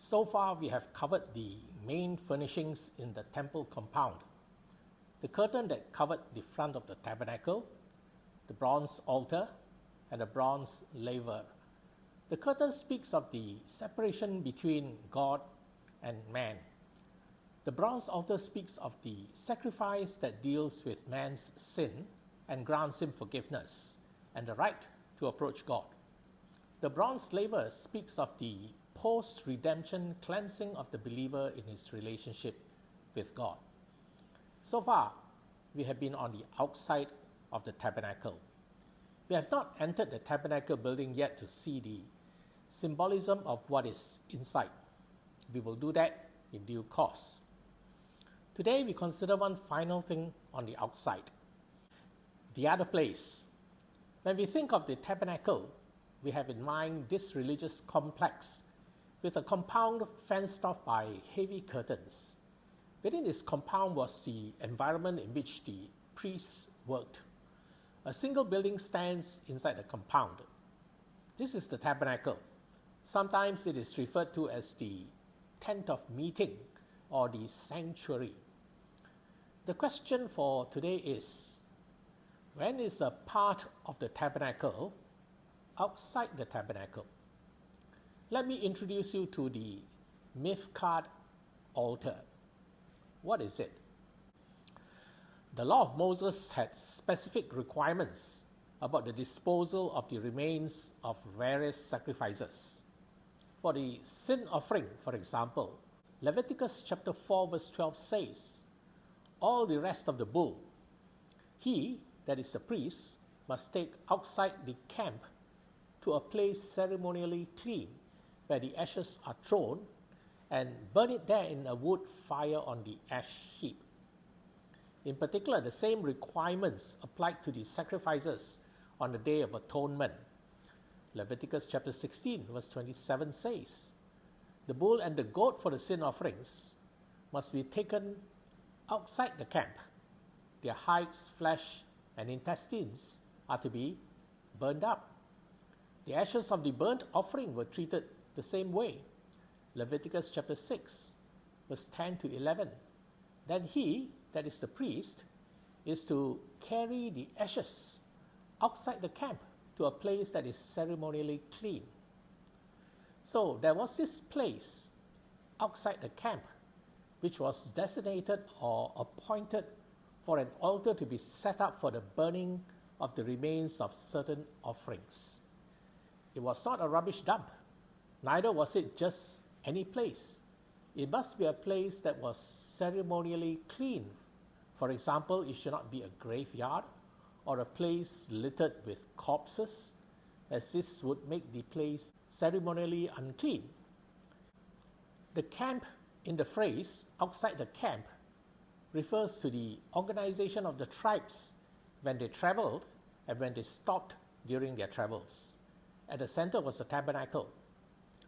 So far, we have covered the main furnishings in the temple compound. The curtain that covered the front of the tabernacle, the bronze altar, and the bronze laver. The curtain speaks of the separation between God and man. The bronze altar speaks of the sacrifice that deals with man's sin and grants him forgiveness and the right to approach God. The bronze laver speaks of the post-redemption cleansing of the believer in his relationship with God. So far, we have been on the outside of the tabernacle. We have not entered the tabernacle building yet to see the symbolism of what is inside. We will do that in due course. Today, we consider one final thing on the outside, the other place. When we think of the tabernacle, we have in mind this religious complex with a compound fenced off by heavy curtains. Within this compound was the environment in which the priests worked. A single building stands inside the compound. This is the tabernacle. Sometimes it is referred to as the tent of meeting or the sanctuary. The question for today is, when is a part of the tabernacle outside the tabernacle? Let me introduce you to the Miphkad Altar. What is it? The law of Moses had specific requirements about the disposal of the remains of various sacrifices. For the sin offering, for example, Leviticus chapter 4 verse 12 says, all the rest of the bull, he, that is the priest, must take outside the camp to a place ceremonially clean, where the ashes are thrown, and burn it there in a wood fire on the ash heap. In particular, the same requirements applied to the sacrifices on the Day of Atonement. Leviticus chapter 16 verse 27 says, the bull and the goat for the sin offerings must be taken outside the camp. Their hides, flesh, and intestines are to be burned up. The ashes of the burnt offering were treated the same way. Leviticus chapter 6, verse 10 to 11. Then he, that is the priest, is to carry the ashes outside the camp to a place that is ceremonially clean. So there was this place outside the camp which was designated or appointed for an altar to be set up for the burning of the remains of certain offerings. It was not a rubbish dump, neither was it just any place. It must be a place that was ceremonially clean. For example, it should not be a graveyard or a place littered with corpses, as this would make the place ceremonially unclean. The camp in the phrase outside the camp refers to the organization of the tribes when they traveled and when they stopped during their travels. At the center was the tabernacle.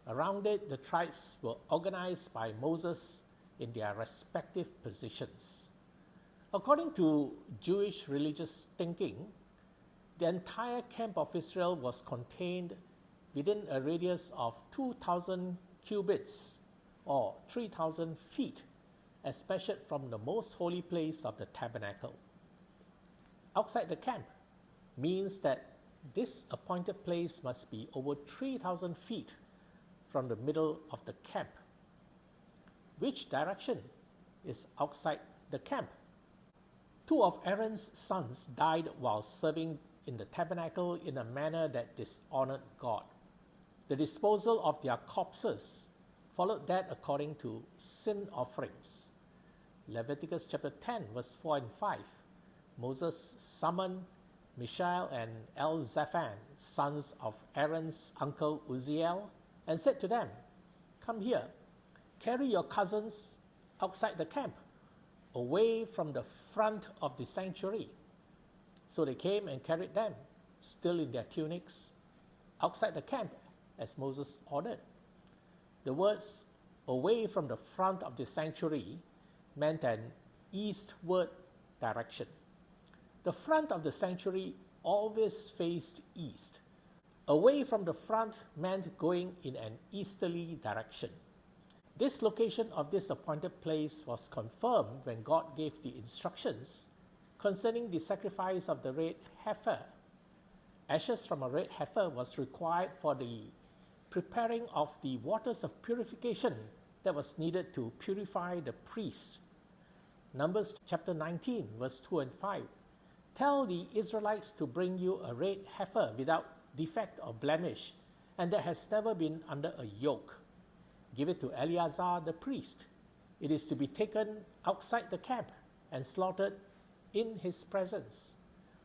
Around it, the tribes were organized by Moses in their respective positions. According to Jewish religious thinking, the entire camp of Israel was contained within a radius of 2,000 cubits or 3,000 feet, as measured from the most holy place of the tabernacle. Outside the camp means that this appointed place must be over 3,000 feet from the middle of the camp. Which direction is outside the camp? 2 of Aaron's sons died while serving in the tabernacle in a manner that dishonored God. The disposal of their corpses followed that according to sin offerings. Leviticus chapter 10 verse 4 and 5. Moses summoned Mishael and Elzaphan, sons of Aaron's uncle Uzziel, and said to them, come here, carry your cousins outside the camp, away from the front of the sanctuary. So they came and carried them, still in their tunics, outside the camp, as Moses ordered. The words, away from the front of the sanctuary, meant an eastward direction. The front of the sanctuary always faced east. Away from the front meant going in an easterly direction. This location of this appointed place was confirmed when God gave the instructions concerning the sacrifice of the red heifer. Ashes from a red heifer was required for the preparing of the waters of purification that was needed to purify the priests. Numbers chapter 19, verse 2 and 5. Tell the Israelites to bring you a red heifer without defect or blemish, and that has never been under a yoke. Give it to Eleazar the priest. It is to be taken outside the camp and slaughtered in his presence.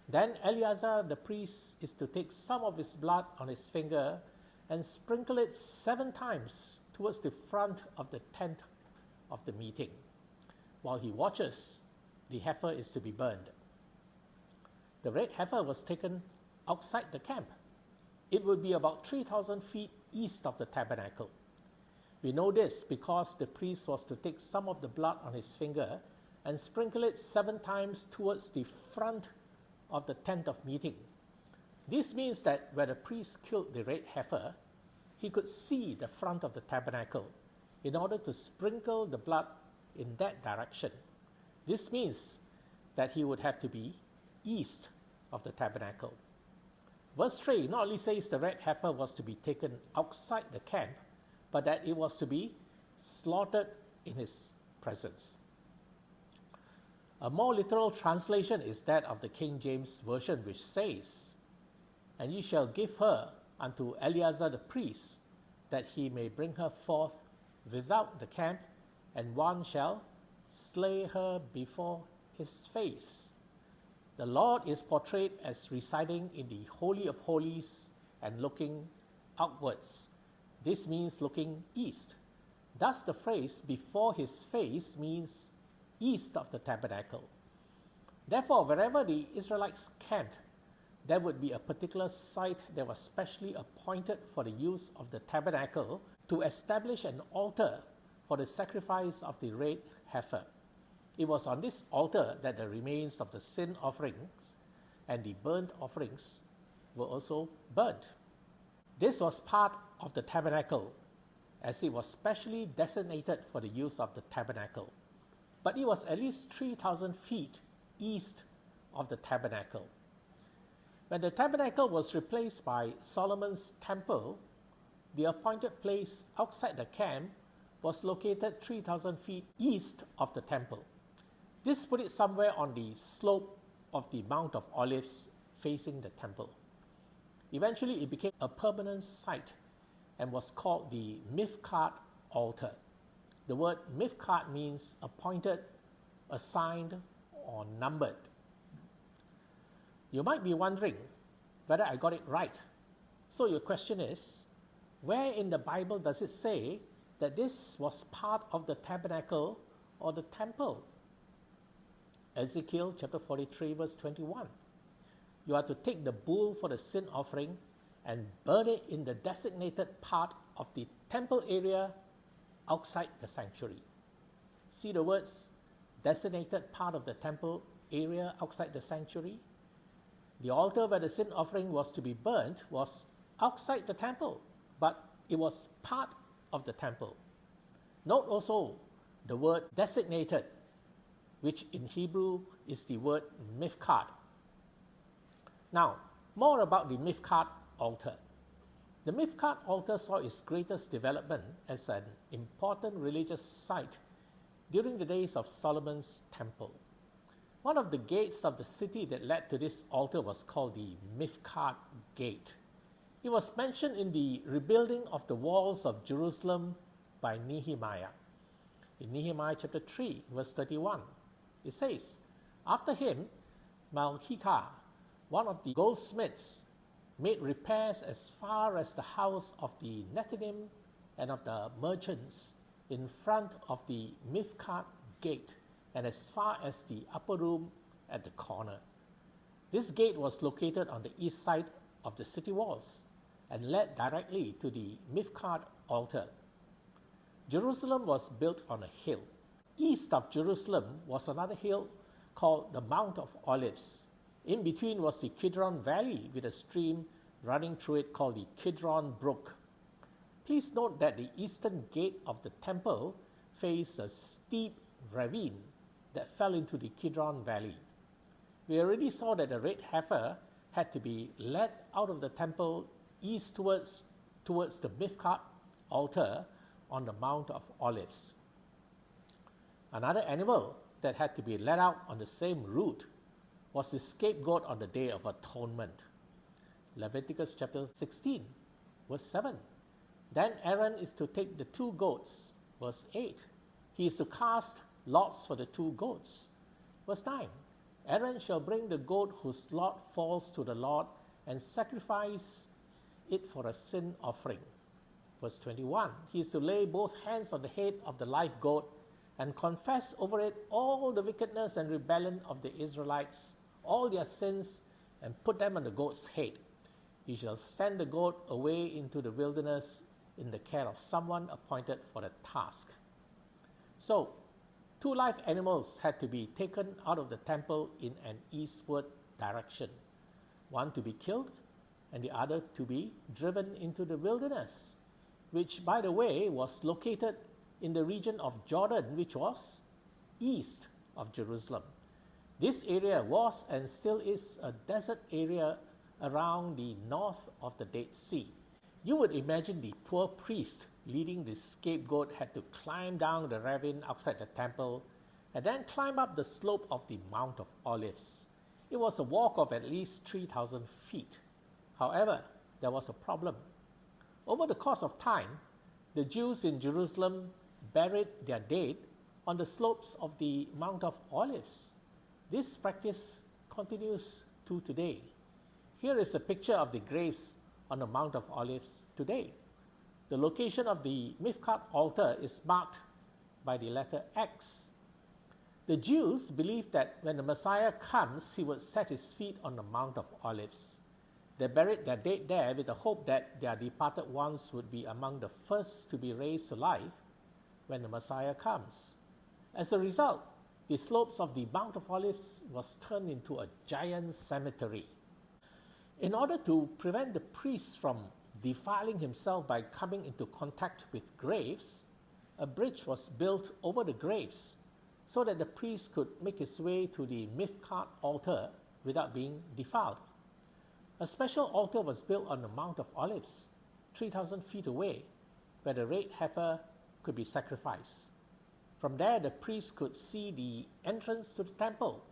Then Eleazar the priest is to take some of his blood on his finger and sprinkle it 7 times towards the front of the tent of the meeting. While he watches, the heifer is to be burned. The red heifer was taken outside the camp. It would be about 3,000 feet east of the tabernacle. We know this because the priest was to take some of the blood on his finger and sprinkle it 7 times towards the front of the tent of meeting. This means that when the priest killed the red heifer, he could see the front of the tabernacle in order to sprinkle the blood in that direction. This means that he would have to be east of the tabernacle. Verse 3 not only says the red heifer was to be taken outside the camp, but that it was to be slaughtered in his presence. A more literal translation is that of the King James Version, which says, "And ye shall give her unto Eleazar the priest, that he may bring her forth without the camp, and one shall slay her before his face." The Lord is portrayed as residing in the Holy of Holies and looking outwards. This means looking east. Thus the phrase "before his face" means east of the tabernacle. Therefore, wherever the Israelites camped, there would be a particular site that was specially appointed for the use of the tabernacle to establish an altar for the sacrifice of the red heifer. It was on this altar that the remains of the sin offerings and the burnt offerings were also burnt. This was part of the tabernacle, as it was specially designated for the use of the tabernacle. But it was at least 3,000 feet east of the tabernacle. When the tabernacle was replaced by Solomon's temple, the appointed place outside the camp was located 3,000 feet east of the temple. This put it somewhere on the slope of the Mount of Olives facing the temple. Eventually, it became a permanent site and was called the Miphkad Altar. The word Miphkad means appointed, assigned, or numbered. You might be wondering whether I got it right. So your question is, where in the Bible does it say that this was part of the tabernacle or the temple? Ezekiel chapter 43 verse 21. You are to take the bull for the sin offering and burn it in the designated part of the temple area outside the sanctuary. See the words designated part of the temple area outside the sanctuary? The altar where the sin offering was to be burnt was outside the temple, but it was part of the temple. Note also the word designated, which in Hebrew is the word Miphkad. Now, more about the Miphkad Altar. The Miphkad Altar saw its greatest development as an important religious site during the days of Solomon's temple. One of the gates of the city that led to this altar was called the Miphkad Gate. It was mentioned in the rebuilding of the walls of Jerusalem by Nehemiah. In Nehemiah chapter 3, verse 31, it says, "After him, Miphkad, one of the goldsmiths, made repairs as far as the house of the Nethinim and of the merchants in front of the Miphkad Gate, and as far as the upper room at the corner. This gate was located on the east side of the city walls and led directly to the Miphkad Altar. Jerusalem was built on a hill. East of Jerusalem was another hill called the Mount of Olives. In between was the Kidron Valley with a stream running through it called the Kidron Brook. Please note that the eastern gate of the temple faced a steep ravine that fell into the Kidron Valley. We already saw that the red heifer had to be led out of the temple east towards the Miphkad Altar on the Mount of Olives. Another animal that had to be led out on the same route was the scapegoat on the Day of Atonement. Leviticus chapter 16, verse 7. Then Aaron is to take the 2 goats, verse 8. He is to cast lots for the 2 goats. Verse 9. Aaron shall bring the goat whose lot falls to the Lord and sacrifice it for a sin offering. Verse 21. He is to lay both hands on the head of the live goat and confess over it all the wickedness and rebellion of the Israelites, all their sins, and put them on the goat's head. He shall send the goat away into the wilderness in the care of someone appointed for the task. So, 2 live animals had to be taken out of the temple in an eastward direction, one to be killed and the other to be driven into the wilderness, which, by the way, was located in the region of Jordan, which was east of Jerusalem. This area was and still is a desert area around the north of the Dead Sea. You would imagine the poor priest leading the scapegoat had to climb down the ravine outside the temple and then climb up the slope of the Mount of Olives. It was a walk of at least 3,000 feet. However, there was a problem. Over the course of time, the Jews in Jerusalem buried their dead on the slopes of the Mount of Olives. This practice continues to today. Here is a picture of the graves on the Mount of Olives today. The location of the Miphkad Altar is marked by the letter X. The Jews believed that when the Messiah comes, he would set his feet on the Mount of Olives. They buried their dead there with the hope that their departed ones would be among the first to be raised to life when the Messiah comes. As a result, the slopes of the Mount of Olives was turned into a giant cemetery. In order to prevent the priest from defiling himself by coming into contact with graves, a bridge was built over the graves so that the priest could make his way to the Miphkad altar without being defiled. A special altar was built on the Mount of Olives, 3,000 feet away, where the red heifer could be sacrificed. From there, the priest could see the entrance to the temple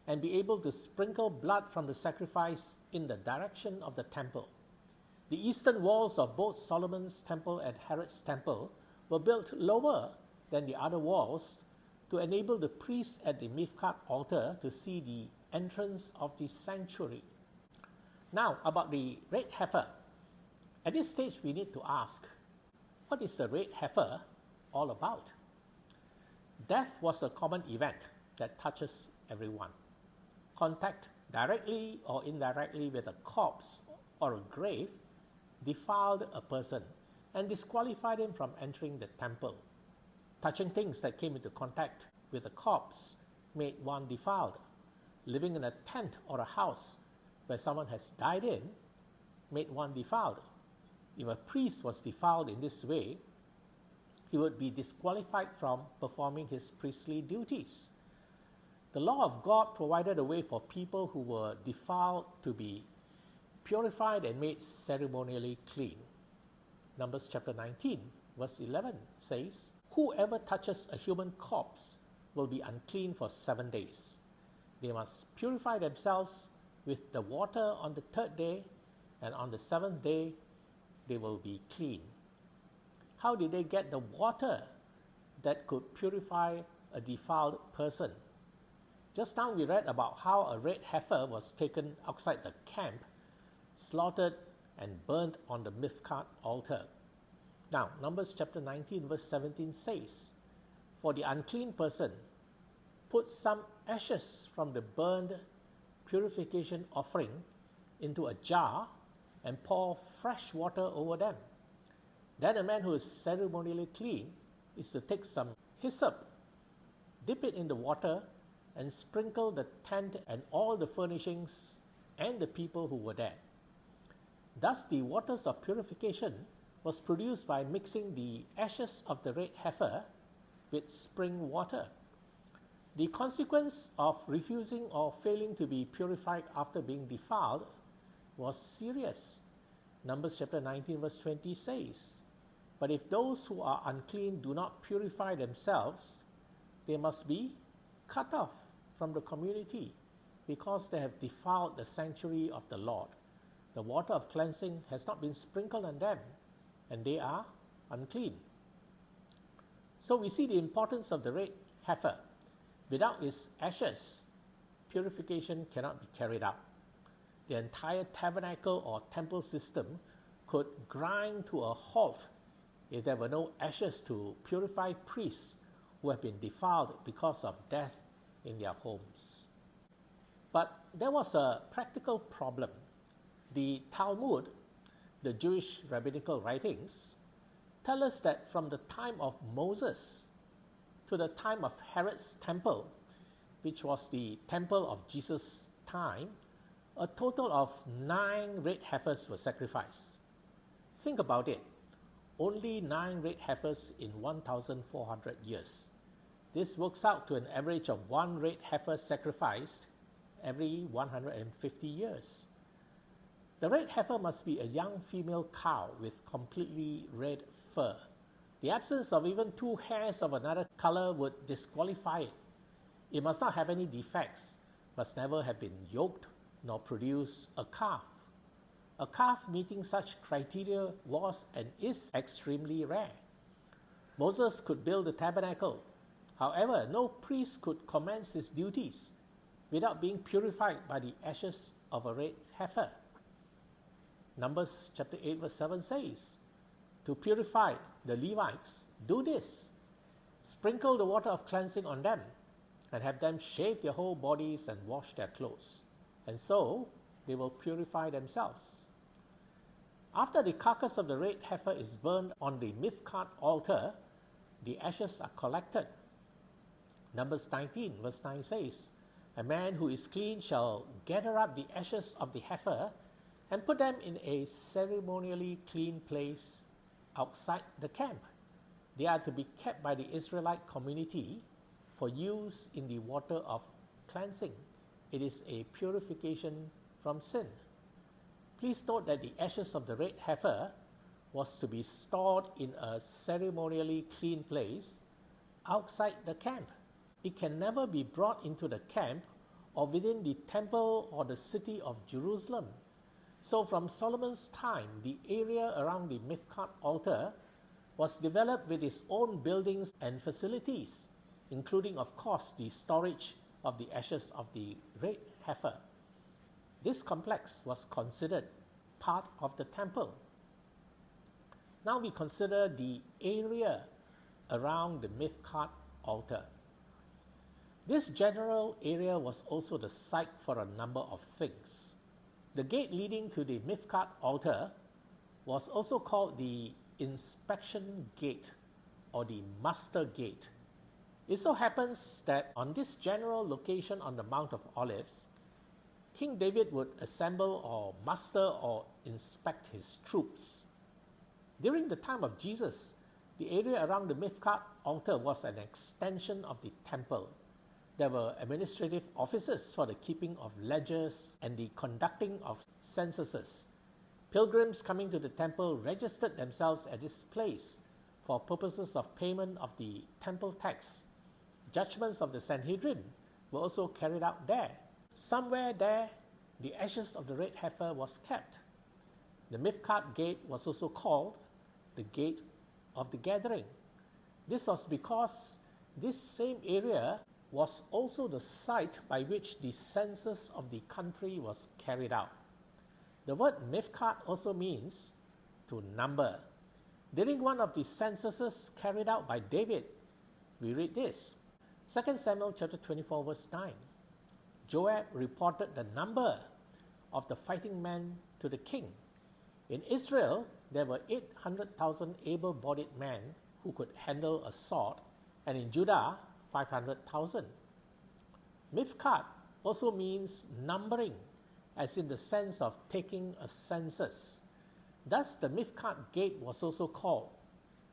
and be able to sprinkle blood from the sacrifice in the direction of the temple. The eastern walls of both Solomon's temple and Herod's temple were built lower than the other walls to enable the priest at the Miphkad altar to see the entrance of the sanctuary. Now, about the red heifer. At this stage, we need to ask, what is the red heifer all about? Death was a common event that touches everyone. Contact directly or indirectly with a corpse or a grave defiled a person and disqualified him from entering the temple. Touching things that came into contact with a corpse made one defiled. Living in a tent or a house where someone has died in made one defiled. If a priest was defiled in this way, he would be disqualified from performing his priestly duties. The law of God provided a way for people who were defiled to be purified and made ceremonially clean. Numbers chapter 19, verse 11 says, "Whoever touches a human corpse will be unclean for 7 days. They must purify themselves with the water on the 3rd day, and on the 7th day they will be clean." How did they get the water that could purify a defiled person? Just now we read about how a red heifer was taken outside the camp, slaughtered and burnt on the Miphkad altar. Now, Numbers chapter 19 verse 17 says, "For the unclean person, put some ashes from the burned purification offering into a jar and pour fresh water over them. Then a man who is ceremonially clean is to take some hyssop, dip it in the water, and sprinkle the tent and all the furnishings and the people who were there. Thus the waters of purification was produced by mixing the ashes of the red heifer with spring water. The consequence of refusing or failing to be purified after being defiled was serious. Numbers chapter 19 verse 20 says, "But if those who are unclean do not purify themselves, they must be cut off from the community because they have defiled the sanctuary of the Lord. The water of cleansing has not been sprinkled on them, and they are unclean." So we see the importance of the red heifer. Without its ashes, purification cannot be carried out. The entire tabernacle or temple system could grind to a halt if there were no ashes to purify priests who have been defiled because of death in their homes. But there was a practical problem. The Talmud, the Jewish rabbinical writings, tell us that from the time of Moses to the time of Herod's temple, which was the temple of Jesus' time, a total of 9 red heifers were sacrificed. Think about it. Only 9 red heifers in 1,400 years. This works out to an average of 1 red heifer sacrificed every 150 years. The red heifer must be a young female cow with completely red fur. The absence of even 2 hairs of another color would disqualify it. It must not have any defects, must never have been yoked nor produce a calf. A calf meeting such criteria was and is extremely rare. Moses could build the tabernacle. However, no priest could commence his duties without being purified by the ashes of a red heifer. Numbers chapter 8 verse 7 says, "To purify the Levites, do this. Sprinkle the water of cleansing on them, and have them shave their whole bodies and wash their clothes, and so they will purify themselves." After the carcass of the red heifer is burned on the Miphkad altar, the ashes are collected. Numbers 19 verse 9 says, "A man who is clean shall gather up the ashes of the heifer and put them in a ceremonially clean place outside the camp. They are to be kept by the Israelite community for use in the water of cleansing. It is a purification from sin." Please note that the ashes of the red heifer was to be stored in a ceremonially clean place outside the camp. It can never be brought into the camp or within the temple or the city of Jerusalem. So from Solomon's time, the area around the Miphkad altar was developed with its own buildings and facilities, including, of course, the storage of the ashes of the red heifer. This complex was considered part of the temple. Now we consider the area around the Miphkad altar. This general area was also the site for a number of things. The gate leading to the Miphkad altar was also called the inspection gate or the muster gate. It so happens that on this general location on the Mount of Olives, King David would assemble or muster or inspect his troops. During the time of Jesus, the area around the Miphkad altar was an extension of the temple. There were administrative offices for the keeping of ledgers and the conducting of censuses. Pilgrims coming to the temple registered themselves at this place for purposes of payment of the temple tax. Judgments of the Sanhedrin were also carried out there. Somewhere there, the ashes of the red heifer was kept. The Miphkad gate was also called the Gate of the Gathering. This was because this same area was also the site by which the census of the country was carried out. The word Miphkad also means to number. During one of the censuses carried out by David, we read this, 2 Samuel chapter 24 verse 9. Joab reported the number of the fighting men to the king. In Israel, there were 800,000 able-bodied men who could handle a sword, and in Judah, 500,000. Miphkad also means numbering, as in the sense of taking a census. Thus, the Miphkad gate was also called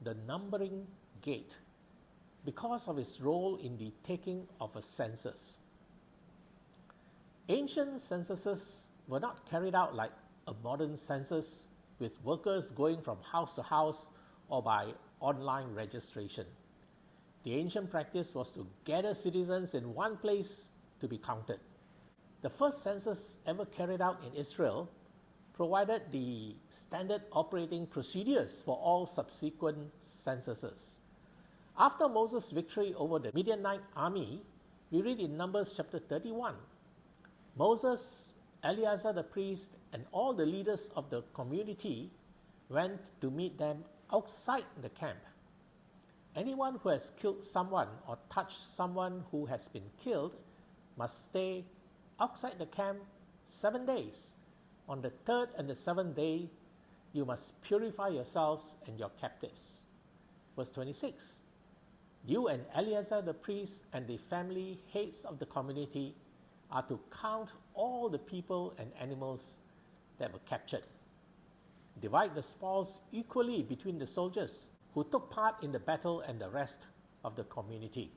the numbering gate because of its role in the taking of a census. Ancient censuses were not carried out like a modern census with workers going from house to house or by online registration. The ancient practice was to gather citizens in one place to be counted. The first census ever carried out in Israel provided the standard operating procedures for all subsequent censuses. After Moses' victory over the Midianite army, we read in Numbers chapter 31, Moses, Eleazar the priest, and all the leaders of the community went to meet them outside the camp. Anyone who has killed someone or touched someone who has been killed must stay outside the camp 7 days. On the third and the seventh day, you must purify yourselves and your captives. Verse 26, you and Eleazar the priest and the family heads of the community are to count all the people and animals that were captured. Divide the spoils equally between the soldiers who took part in the battle and the rest of the community.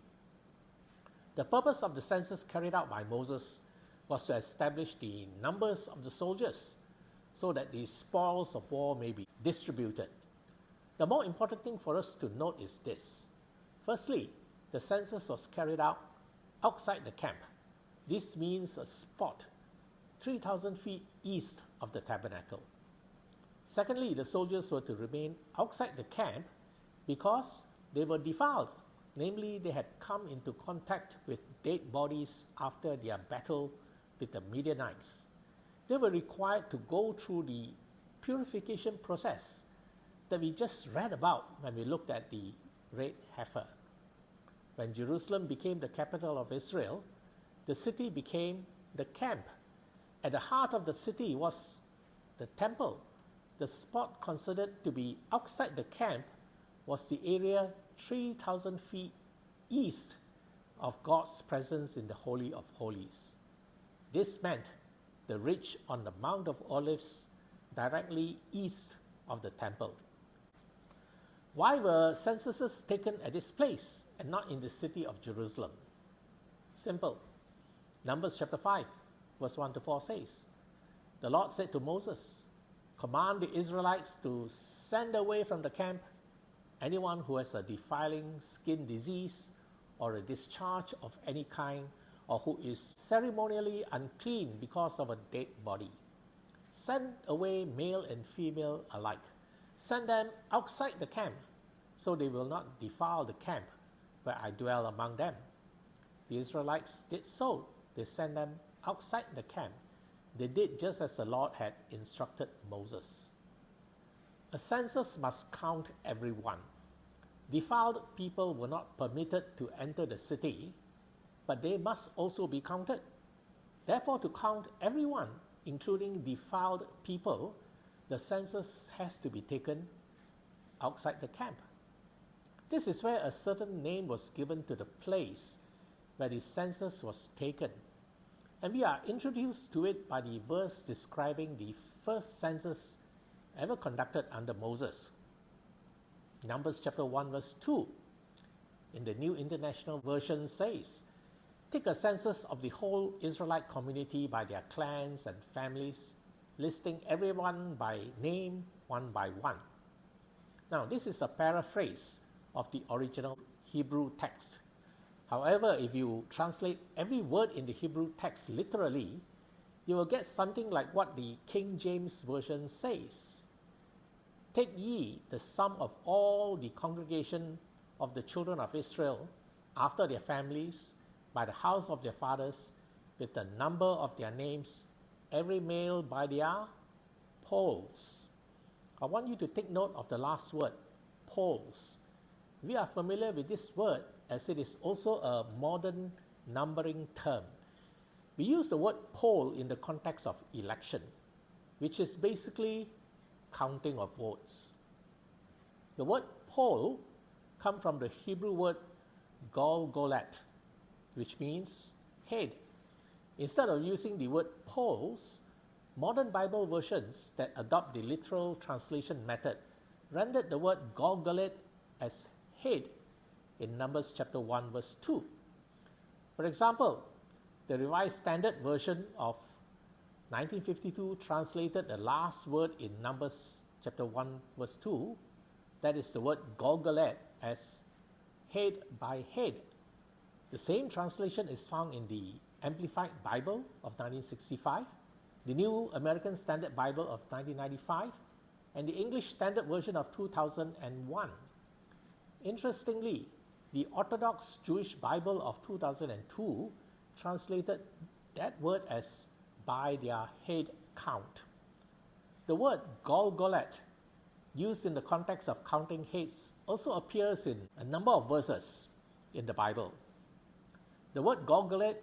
The purpose of the census carried out by Moses was to establish the numbers of the soldiers so that the spoils of war may be distributed. The more important thing for us to note is this. Firstly, the census was carried out outside the camp. This means a spot 3,000 feet east of the tabernacle. Secondly, the soldiers were to remain outside the camp because they were defiled. Namely, they had come into contact with dead bodies after their battle with the Midianites. They were required to go through the purification process that we just read about when we looked at the red heifer. When Jerusalem became the capital of Israel, the city became the camp. At the heart of the city was the temple. The spot considered to be outside the camp was the area 3,000 feet east of God's presence in the Holy of Holies. This meant the ridge on the Mount of Olives directly east of the temple. Why were censuses taken at this place and not in the city of Jerusalem? Simple. Numbers chapter 5, verse 1 to 4 says, the Lord said to Moses, command the Israelites to send away from the camp anyone who has a defiling skin disease or a discharge of any kind, or who is ceremonially unclean because of a dead body. Send away male and female alike. Send them outside the camp, so they will not defile the camp where I dwell among them. The Israelites did so. They sent them outside the camp. They did just as the Lord had instructed Moses. A census must count everyone. Defiled people were not permitted to enter the city, but they must also be counted. Therefore, to count everyone, including defiled people, the census has to be taken outside the camp. This is where a certain name was given to the place where the census was taken. And we are introduced to it by the verse describing the first census ever conducted under Moses. Numbers chapter 1 verse 2 in the New International Version says, take a census of the whole Israelite community by their clans and families, listing everyone by name one by one. Now, this is a paraphrase of the original Hebrew text. However, if you translate every word in the Hebrew text literally, you will get something like what the King James Version says. Take ye the sum of all the congregation of the children of Israel after their families, by the house of their fathers, with the number of their names, every male by their polls. I want you to take note of the last word, polls. We are familiar with this word as it is also a modern numbering term. We use the word poll in the context of election, which is basically counting of votes. The word poll comes from the Hebrew word golgolet, which means head. Instead of using the word polls, Modern Bible versions that adopt the literal translation method rendered the word Golgotha as head in Numbers chapter 1 verse 2. For example, the Revised Standard Version of 1952 translated the last word in Numbers chapter 1 verse 2, that is the word Golgotha, as head by head. The same translation is found in the Amplified Bible of 1965, the New American Standard Bible of 1995, and the English Standard Version of 2001. Interestingly, the Orthodox Jewish Bible of 2002 translated that word as by their head count. The word Golgotha, used in the context of counting heads, also appears in a number of verses in the Bible. The word Golgotha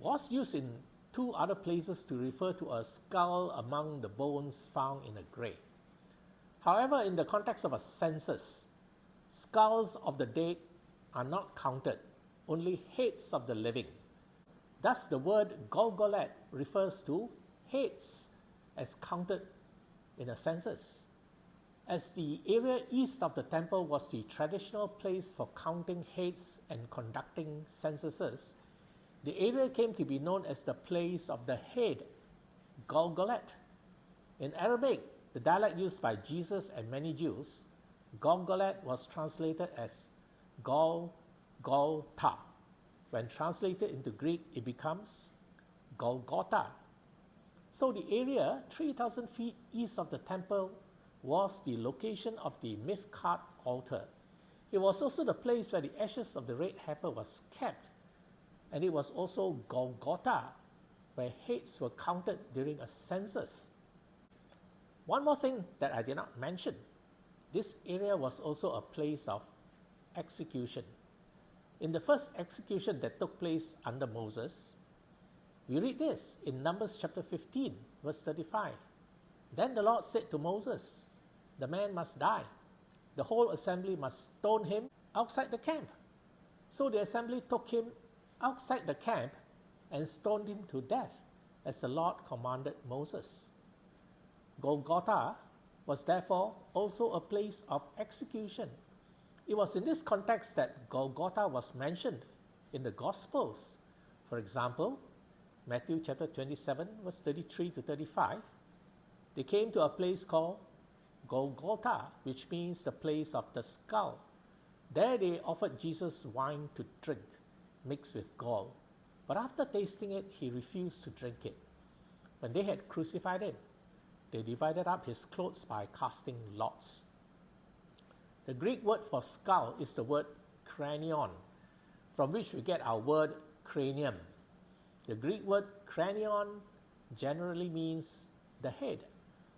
was used in two other places to refer to a skull among the bones found in a grave. However, in the context of a census, skulls of the dead are not counted, only heads of the living. Thus, the word Golgotha refers to heads as counted in a census. As the area east of the temple was the traditional place for counting heads and conducting censuses, the area came to be known as the place of the head, Golgotha. In Arabic, the dialect used by Jesus and many Jews, Golgotha was translated as Golgotha. When translated into Greek, it becomes Golgotha. So the area 3,000 feet east of the temple was the location of the Miphkad Altar. It was also the place where the ashes of the red heifer was kept, and it was also Golgotha, where heads were counted during a census. One more thing that I did not mention, this area was also a place of execution. In the first execution that took place under Moses, we read this in Numbers chapter 15, verse 35. Then the Lord said to Moses, "The man must die. The whole assembly must stone him outside the camp." So the assembly took him outside the camp and stoned him to death, as the Lord commanded Moses. Golgotha was therefore also a place of execution. It was in this context that Golgotha was mentioned in the Gospels. For example, Matthew chapter 27, verse 33 to 35, they came to a place called Golgotha, which means the place of the skull. There they offered Jesus wine to drink, mixed with gall. But after tasting it, he refused to drink it. When they had crucified him, they divided up his clothes by casting lots. The Greek word for skull is the word cranion, from which we get our word cranium. The Greek word cranion generally means the head,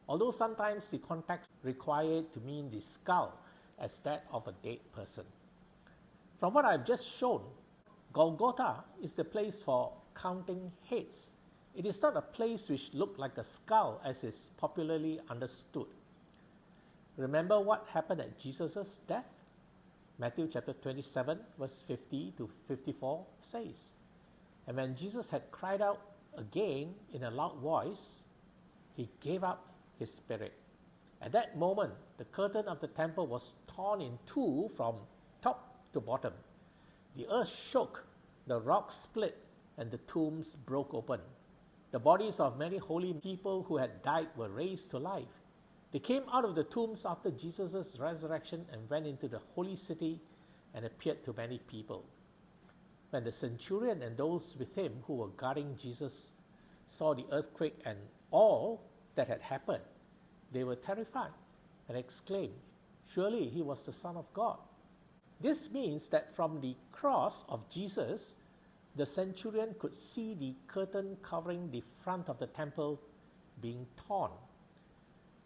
although sometimes the context required to mean the skull as that of a dead person. From what I've just shown, Golgotha is the place for counting heads. It is not a place which looked like a skull as is popularly understood. Remember what happened at Jesus' death? Matthew chapter 27, verse 50 to 54 says, "And when Jesus had cried out again in a loud voice, he gave up his spirit. At that moment, the curtain of the temple was torn in two from top to bottom. The earth shook, the rocks split, and the tombs broke open. The bodies of many holy people who had died were raised to life. They came out of the tombs after Jesus' resurrection and went into the holy city and appeared to many people. When the centurion and those with him who were guarding Jesus saw the earthquake and all that had happened, they were terrified and exclaimed, 'Surely he was the Son of God.' This means that from the cross of Jesus, the centurion could see the curtain covering the front of the temple being torn.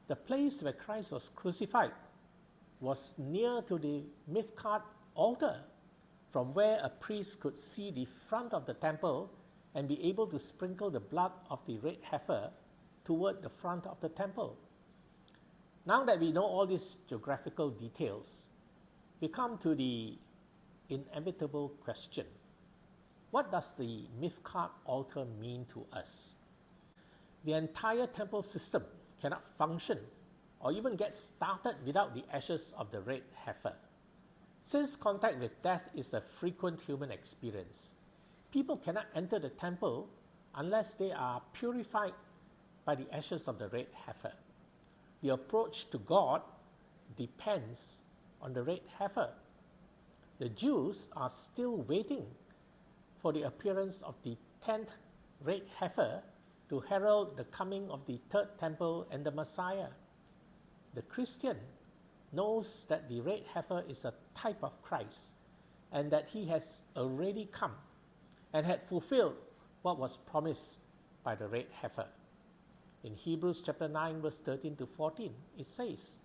The place where Christ was crucified was near to the Miphkad Altar, from where a priest could see the front of the temple and be able to sprinkle the blood of the red heifer toward the front of the temple. Now that we know all these geographical details, we come to the inevitable question. What does the Miphkad Altar mean to us? The entire temple system cannot function or even get started without the ashes of the red heifer. Since contact with death is a frequent human experience, people cannot enter the temple unless they are purified by the ashes of the red heifer. The approach to God depends on the red heifer. The Jews are still waiting for the appearance of the 10th red heifer to herald the coming of the third temple and the Messiah. The Christian knows that the red heifer is a type of Christ and that he has already come and had fulfilled what was promised by the red heifer. In Hebrews chapter 9 verse 13 to 14, it says,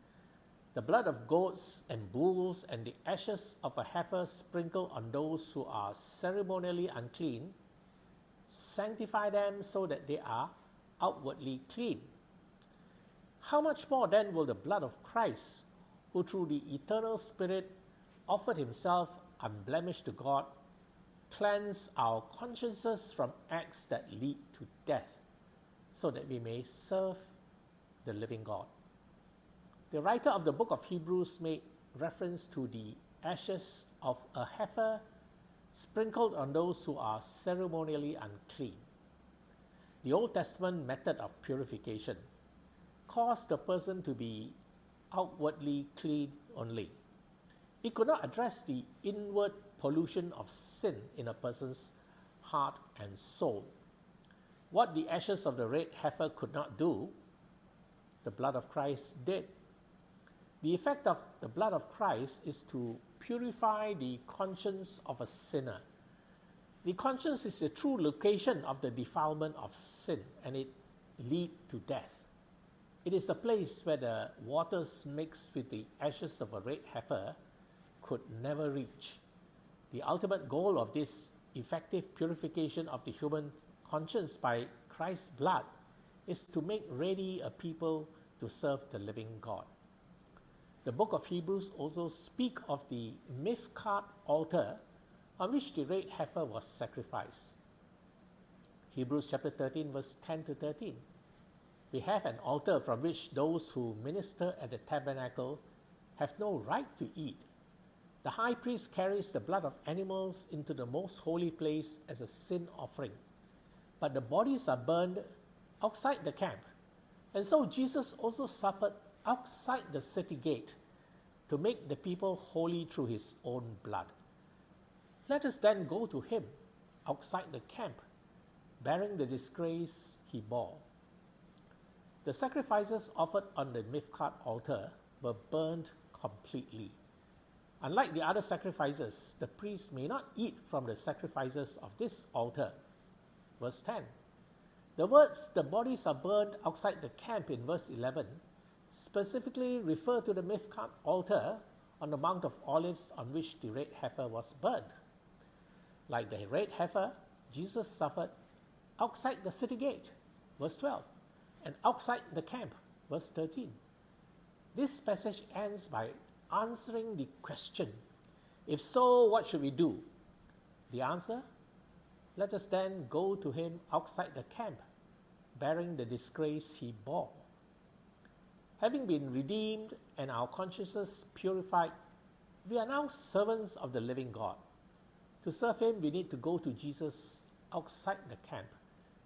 "The blood of goats and bulls and the ashes of a heifer sprinkled on those who are ceremonially unclean sanctify them so that they are outwardly clean. How much more then will the blood of Christ, who through the eternal Spirit offered himself unblemished to God, cleanse our consciences from acts that lead to death, so that we may serve the living God?" The writer of the book of Hebrews made reference to the ashes of a heifer sprinkled on those who are ceremonially unclean. The Old Testament method of purification caused the person to be outwardly clean only. It could not address the inward pollution of sin in a person's heart and soul. What the ashes of the red heifer could not do, the blood of Christ did. The effect of the blood of Christ is to purify the conscience of a sinner. The conscience is the true location of the defilement of sin, and it leads to death. It is a place where the waters mixed with the ashes of a red heifer could never reach. The ultimate goal of this effective purification of the human conscience by Christ's blood is to make ready a people to serve the living God. The book of Hebrews also speaks of the Miphkad Altar on which the red heifer was sacrificed. Hebrews chapter 13 verse 10 to 13. "We have an altar from which those who minister at the tabernacle have no right to eat. The high priest carries the blood of animals into the most holy place as a sin offering, but the bodies are burned outside the camp. And so Jesus also suffered outside the city gate to make the people holy through his own blood. Let us then go to him outside the camp, bearing the disgrace he bore." The sacrifices offered on the Miphkad altar were burned completely. Unlike the other sacrifices, the priest may not eat from the sacrifices of this altar. Verse 10. The words "the bodies are burned outside the camp" in verse 11 specifically refer to the Miphkad altar on the Mount of Olives on which the red heifer was burned. Like the red heifer, Jesus suffered outside the city gate, verse 12, and outside the camp, verse 13. This passage ends by answering the question, if so, what should we do? The answer, let us then go to him outside the camp, bearing the disgrace he bore. Having been redeemed and our consciences purified, we are now servants of the living God. To serve him, we need to go to Jesus outside the camp.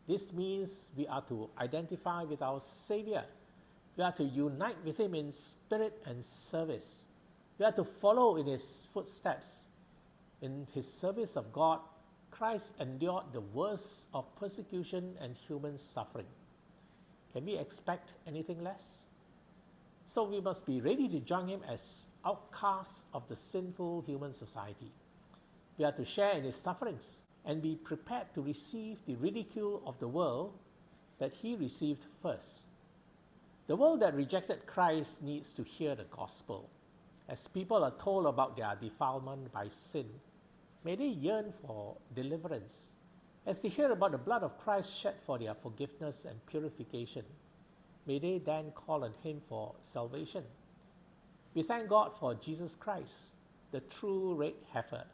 This means we are to identify with our Savior. We are to unite with him in spirit and service. We are to follow in his footsteps. In his service of God, Christ endured the worst of persecution and human suffering. Can we expect anything less? So we must be ready to join him as outcasts of the sinful human society. We are to share in his sufferings and be prepared to receive the ridicule of the world that he received first. The world that rejected Christ needs to hear the gospel. As people are told about their defilement by sin, may they yearn for deliverance. As they hear about the blood of Christ shed for their forgiveness and purification, may they then call on him for salvation. We thank God for Jesus Christ, the true red heifer,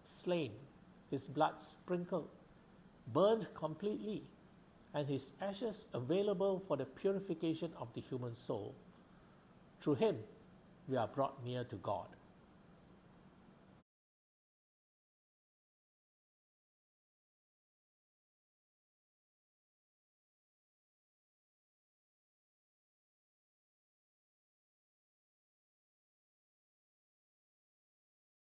slain, his blood sprinkled, burned completely, and his ashes available for the purification of the human soul. Through him, we are brought near to God.